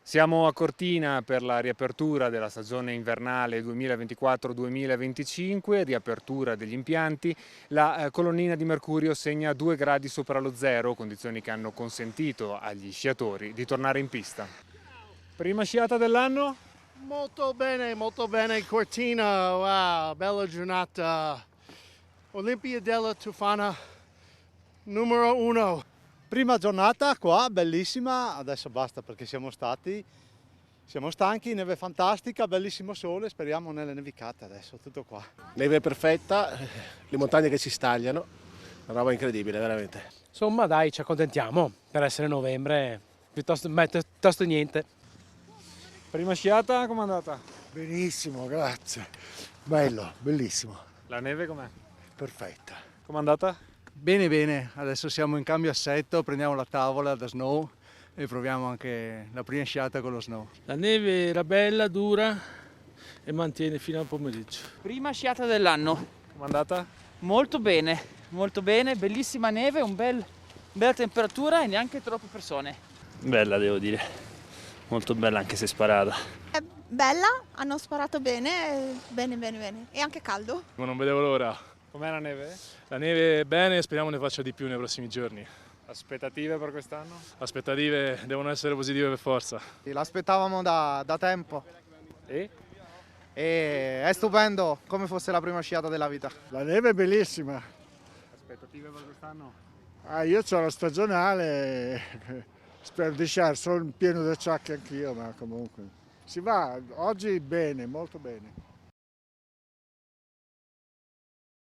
Siamo a Cortina per la riapertura della stagione invernale 2024-2025, riapertura degli impianti. La colonnina di mercurio segna 2 gradi sopra lo zero, condizioni che hanno consentito agli sciatori di tornare in pista. Prima sciata dell'anno? Molto bene Cortina, wow, bella giornata. Olimpia della Tufana numero 1. Prima giornata qua, bellissima, adesso basta perché siamo stanchi, neve fantastica, bellissimo sole, speriamo nelle nevicate adesso, tutto qua. Neve perfetta, le montagne che si stagliano, una roba incredibile veramente. Insomma dai, ci accontentiamo, per essere novembre, piuttosto niente. Prima sciata, com'è andata? Benissimo, grazie. Bello, bellissimo, La neve com'è? perfetta. Com'è andata? Bene, adesso siamo in cambio assetto, prendiamo la tavola da snow e proviamo anche la prima sciata con lo snow. La neve era bella, dura e mantiene fino al pomeriggio. Prima sciata dell'anno, Com'è andata? molto bene, bellissima neve, bella temperatura e neanche troppe persone. Bella devo dire, molto bella anche se sparata. È bella, hanno sparato bene, bene. E anche caldo. Ma non vedevo l'ora. Com'è la neve? La neve è bene, speriamo ne faccia di più nei prossimi giorni. Aspettative per quest'anno? Aspettative devono essere positive per forza. L'aspettavamo da tempo E? e è stupendo, come fosse la prima sciata della vita. La neve è bellissima. Aspettative per quest'anno? Io ho la stagionale, spero di sciare, sono pieno di acciacchi anch'io, ma comunque si va, oggi bene, molto bene.